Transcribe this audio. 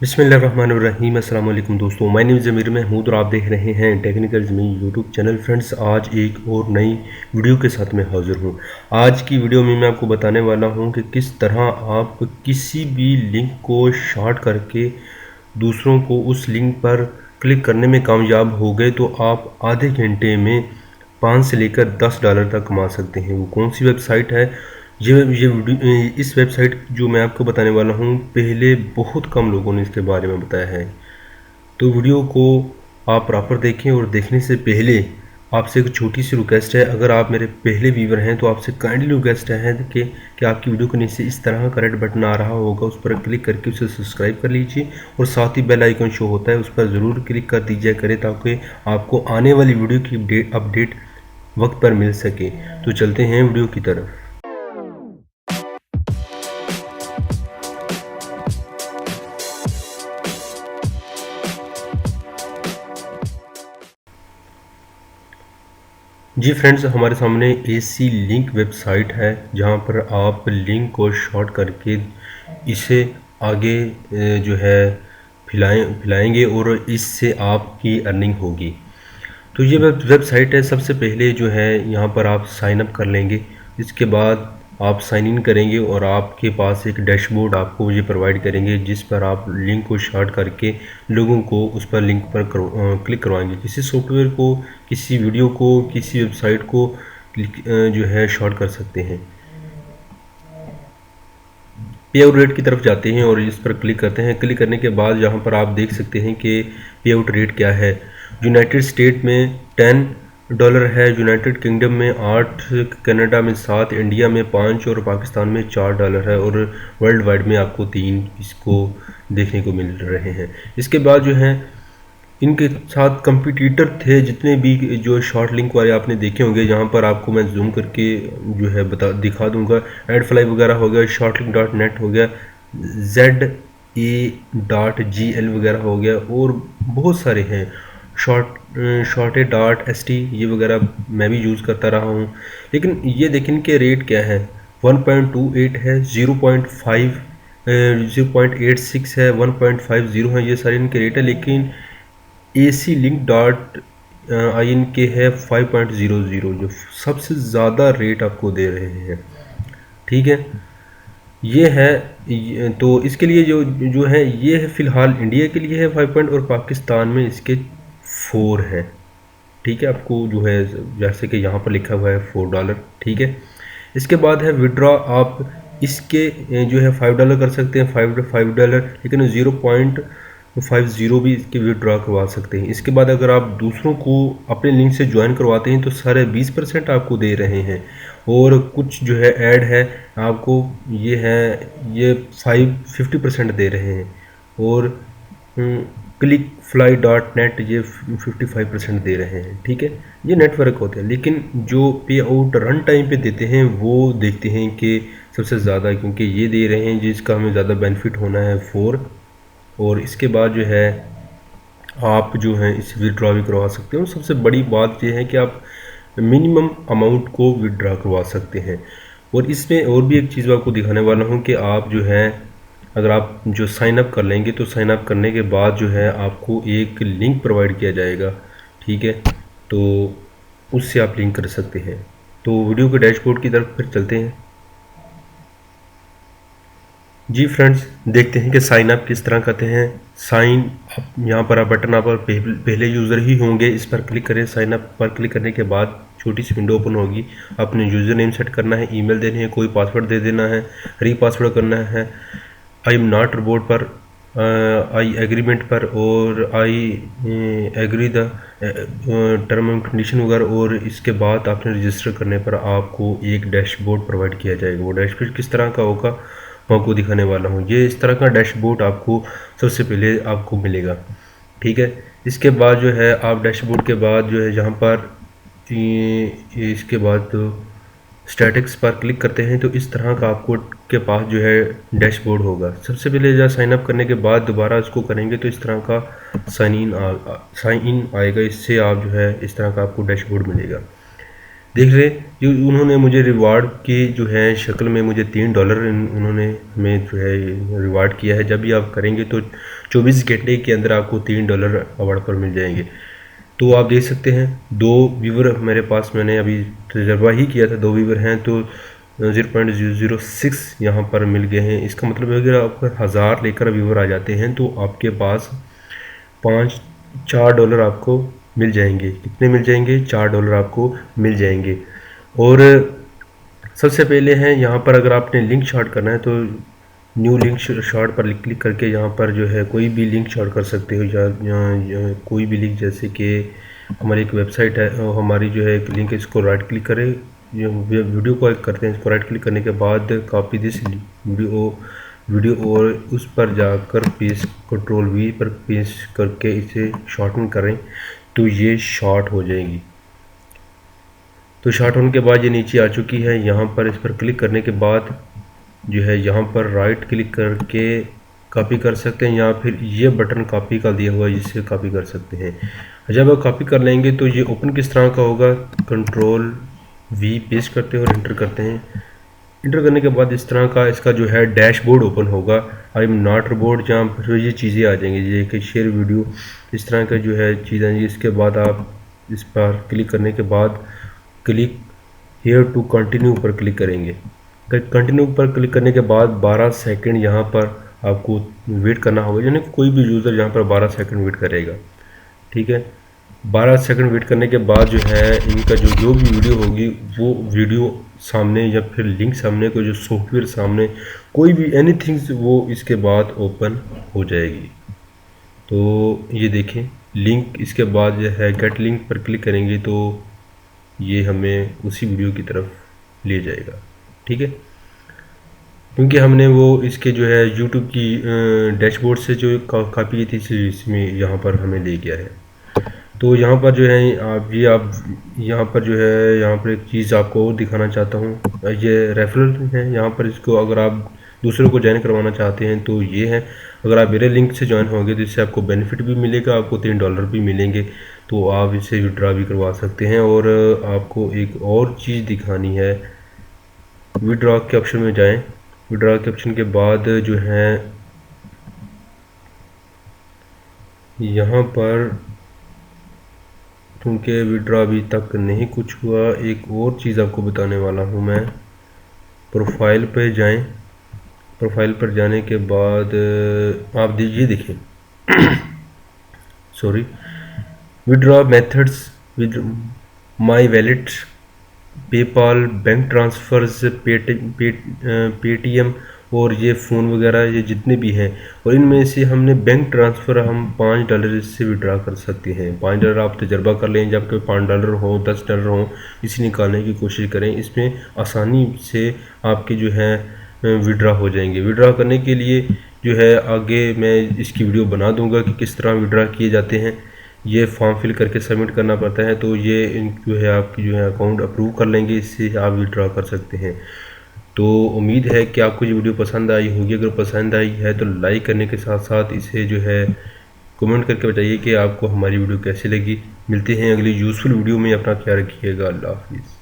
बिस्मिल्लाहिर्रहमानिर्रहीम अस्सलाम वालेकुम दोस्तों, मैं नेम ज़मीर महमूद और आप देख रहे हैं टेक्निकल ज़मीन यूट्यूब चैनल। फ्रेंड्स, आज एक और नई वीडियो के साथ मैं हाज़िर हूँ। आज की वीडियो में मैं आपको बताने वाला हूँ कि किस तरह आप किसी भी लिंक को शॉर्ट करके दूसरों को उस लिंक पर क्लिक करने में कामयाब हो गए तो आप आधे घंटे में 5 से लेकर $10 तक कमा सकते हैं। वो कौन सी वेबसाइट है? ये वीडियो इस वेबसाइट जो मैं आपको बताने वाला हूँ, पहले बहुत कम लोगों ने इसके बारे में बताया है। तो वीडियो को आप प्रॉपर देखें और देखने से पहले आपसे एक छोटी सी रिक्वेस्ट है। अगर आप मेरे पहले व्यूवर हैं तो आपसे काइंडली रिक्वेस्ट है कि आपकी वीडियो के नीचे इस तरह का रेड बटन आ रहा होगा, उस पर क्लिक करके उसे सब्सक्राइब कर लीजिए और साथ ही बेल आइकन शो होता है, उस पर ज़रूर क्लिक कर दीजिए करें ताकि आपको आने वाली वीडियो की अपडेट वक्त पर मिल सके। तो चलते हैं वीडियो की तरफ। जी फ्रेंड्स, हमारे सामने एसी लिंक वेबसाइट है जहां पर आप लिंक को शॉर्ट करके इसे आगे जो है फैलाएंगे और इससे आपकी अर्निंग होगी। तो ये वेबसाइट है। सबसे पहले जो है यहाँ पर आप साइन अप कर लेंगे। इसके बाद आप साइन इन करेंगे और आपके पास एक डैशबोर्ड आपको ये प्रोवाइड करेंगे जिस पर आप लिंक को शॉर्ट करके लोगों को उस पर लिंक पर क्लिक करवाएंगे। किसी सॉफ्टवेयर को, किसी वीडियो को, किसी वेबसाइट को जो है शॉर्ट कर सकते हैं। पे आउट रेट की तरफ जाते हैं और इस पर क्लिक करते हैं। क्लिक करने के बाद यहाँ पर आप देख सकते हैं कि पे आउट रेट क्या है। यूनाइटेड स्टेट में $10 है, यूनाइटेड किंगडम में 8, कनाडा में 7, इंडिया में 5 और पाकिस्तान में $4 है और वर्ल्ड वाइड में आपको 3 इसको देखने को मिल रहे हैं। इसके बाद जो है इनके साथ कंपटीटर थे जितने भी जो शॉर्ट लिंक वाले आपने देखे होंगे, जहाँ पर आपको मैं जूम करके जो है दिखा दूंगा। एडफ्लाई वगैरह हो गया, shortlink.net हो गया, ZA.GL वगैरह हो गया और बहुत सारे हैं। शॉर्टे.st ये वगैरह मैं भी यूज़ करता रहा हूँ। लेकिन ये देखें इनके रेट क्या है। 1.28 है, 0.86 है, 1.50 है, ये सारे इनके रेट है। लेकिन AC link dot I N के है 5.00 जो सबसे ज़्यादा रेट आपको दे रहे हैं। ठीक है, ये है। तो इसके लिए जो जो है ये है फ़िलहाल इंडिया के लिए है 5 पॉइंट और पाकिस्तान में इसके 4 है। ठीक है, आपको जो है जैसे कि यहाँ पर लिखा हुआ है $4। ठीक है, इसके बाद है विड्रॉ। आप इसके जो है $5 कर सकते हैं, $5, लेकिन 0.50 भी इसके विड्रॉ करवा सकते हैं। इसके बाद अगर आप दूसरों को अपने लिंक से ज्वाइन करवाते हैं तो सारे 20% आपको दे रहे हैं और कुछ जो है ऐड है आपको ये है ये 50% दे रहे हैं और clickfly.net ये 55% दे रहे हैं। ठीक है, ये नेटवर्क होते हैं। लेकिन जो पे आउट रन टाइम पे देते हैं वो देखते हैं कि सबसे ज़्यादा, क्योंकि ये दे रहे हैं जिसका हमें ज़्यादा बेनिफिट होना है 4। और इसके बाद जो है आप जो है इस विड्रॉ भी करवा सकते हो। सबसे बड़ी बात यह है कि आप मिनिमम अमाउंट को विड्रॉ करवा सकते हैं। और इसमें और भी एक चीज़ आपको दिखाने वाला हूँ कि आप जो है अगर आप जो साइन अप कर लेंगे तो साइन अप करने के बाद जो है आपको एक लिंक प्रोवाइड किया जाएगा। ठीक है, तो उससे आप लिंक कर सकते हैं। तो वीडियो के डैशबोर्ड की तरफ फिर चलते हैं। जी फ्रेंड्स, देखते हैं कि साइन अप किस तरह करते हैं। साइन अप यहाँ पर आप बटन आप पहले यूज़र ही होंगे, इस पर क्लिक करें। साइन अप पर क्लिक करने के बाद छोटी सी विंडो ओपन होगी। अपने यूज़र नेम सेट करना है, ईमेल देनी है, कोई पासवर्ड दे देना है, री पासवर्ड करना है, आई एम नॉट रोबोट पर, आई एग्रीमेंट पर और I agree the term and condition वगैरह। और इसके बाद आपने रजिस्टर करने पर आपको एक डैशबोर्ड प्रोवाइड किया जाएगा। वो डैशबोर्ड किस तरह का होगा मैं आपको दिखाने वाला हूँ। ये इस तरह का डैशबोर्ड आपको सबसे पहले आपको मिलेगा। ठीक है, इसके बाद जो है आप डैशबोर्ड के बाद जो है यहाँ पर इसके बाद तो स्टैटिक्स पर क्लिक करते हैं तो इस तरह का आपको के पास जो है डैशबोर्ड होगा। सबसे पहले जब साइन अप करने के बाद दोबारा इसको करेंगे तो इस तरह का साइन इन आएगा। इससे आप जो है इस तरह का आपको डैशबोर्ड मिलेगा। देख रहे जो उन्होंने मुझे रिवार्ड की जो है शक्ल में मुझे $3 उन्होंने हमें जो है रिवार्ड किया है। जब भी आप करेंगे तो 24 घंटे के अंदर आपको $3 अवार्ड पर मिल जाएंगे। तो आप देख सकते हैं 2 व्यूवर मेरे पास, मैंने अभी तजर्बा ही किया था, 2 व्यूवर हैं तो 0.006 यहाँ पर मिल गए हैं। इसका मतलब है अगर आपको 1000 लेकर व्यूवर आ जाते हैं तो आपके पास $4 आपको मिल जाएंगे। कितने मिल जाएंगे? $4 आपको मिल जाएंगे। और सबसे पहले है यहाँ पर अगर आपने लिंक शॉर्ट करना है तो न्यू लिंक शॉर्ट पर क्लिक करके यहाँ पर जो है कोई भी लिंक शॉर्ट कर सकते हो, या कोई भी लिंक, जैसे कि हमारी एक वेबसाइट है, हमारी जो है एक लिंक है, इसको राइट क्लिक करें, वीडियो को करते हैं, इसको राइट क्लिक करने के बाद कॉपी दिस वीडियो और उस पर जाकर पेस्ट Ctrl+V पर पेस्ट करके इसे शॉर्टन करें तो ये शॉर्ट हो जाएगी। तो शॉर्ट होने के बाद ये नीचे आ चुकी है। यहाँ पर इस पर क्लिक करने के बाद जो है यहाँ पर राइट क्लिक करके कॉपी कर सकते हैं, या फिर ये बटन कॉपी का दिया हुआ है जिससे कॉपी कर सकते हैं। जब आप कॉपी कर लेंगे तो ये ओपन किस तरह का होगा, Ctrl+V पेस्ट करते हैं और इंटर करते हैं। इंटर करने के बाद इस तरह का इसका जो है डैशबोर्ड ओपन होगा। आई एम नॉट रोबोट, जहाँ पर ये चीज़ें आ जाएंगी, ये कि शेयर वीडियो, इस तरह का जो है चीज़ आएंगी। इसके बाद आप इस पर क्लिक करने के बाद क्लिक हेयर टू कंटिन्यू पर क्लिक करेंगे। कंटिन्यू पर क्लिक करने के बाद 12 सेकंड यहाँ पर आपको वेट करना होगा, यानी कोई भी यूज़र यहाँ पर 12 सेकंड वेट करेगा। ठीक है, 12 सेकंड वेट करने के बाद जो है इनका जो भी वीडियो होगी वो वीडियो सामने या फिर लिंक सामने को जो सॉफ्टवेयर सामने कोई भी एनीथिंग वो इसके बाद ओपन हो जाएगी। तो ये देखें लिंक, इसके बाद जो है गेट लिंक पर क्लिक करेंगे तो ये हमें उसी वीडियो की तरफ ले जाएगा। ठीक है, क्योंकि हमने वो इसके जो है यूट्यूब की डैशबोर्ड से जो कॉपी की थी इसमें यहाँ पर हमें ले गया है। तो यहाँ पर जो है आप यहाँ पर जो है यहाँ पर एक चीज़ आपको और दिखाना चाहता हूँ, ये रेफरल है। यहाँ पर इसको अगर आप दूसरों को ज्वाइन करवाना चाहते हैं तो ये है, अगर आप मेरे लिंक से ज्वाइन होंगे तो इससे आपको बेनिफिट भी मिलेगा, आपको $3 भी मिलेंगे, तो आप इसे विड्रॉ भी करवा सकते हैं। और आपको एक और चीज़ दिखानी है, विड्रॉ के ऑप्शन में जाएँ। विड्रॉ के ऑप्शन के बाद जो है यहाँ पर क्योंकि विड्रॉ अभी तक नहीं कुछ हुआ, एक और चीज़ आपको बताने वाला हूँ मैं। प्रोफाइल पर जाएं, प्रोफाइल पर जाने के बाद आप ये देखें sorry, withdraw methods with my wallet, PayPal, bank transfers, Paytm और ये फ़ोन वगैरह ये जितने भी हैं, और इनमें से हमने बैंक ट्रांसफ़र हम $5 इससे विड्रा कर सकते हैं। $5 आप तजर्बा कर लें, जब कोई $5 हो, $10 हो, इसे निकालने की कोशिश करें। इसमें आसानी से आपके जो है विड्रा हो जाएंगे। विड्रा करने के लिए जो है आगे मैं इसकी वीडियो बना दूंगा कि किस तरह विड्रा किए जाते हैं। ये फॉर्म फिल करके सबमिट करना पड़ता है, तो ये जो है आपकी जो है अकाउंट अप्रूव कर लेंगे, इससे आप विड्रा कर सकते हैं। तो उम्मीद है कि आपको ये वीडियो पसंद आई होगी। अगर पसंद आई है तो लाइक करने के साथ साथ इसे जो है कमेंट करके बताइए कि आपको हमारी वीडियो कैसी लगी। मिलते हैं अगली यूज़फुल वीडियो में, अपना ख्याल रखिएगा। अल्लाह हाफिज़।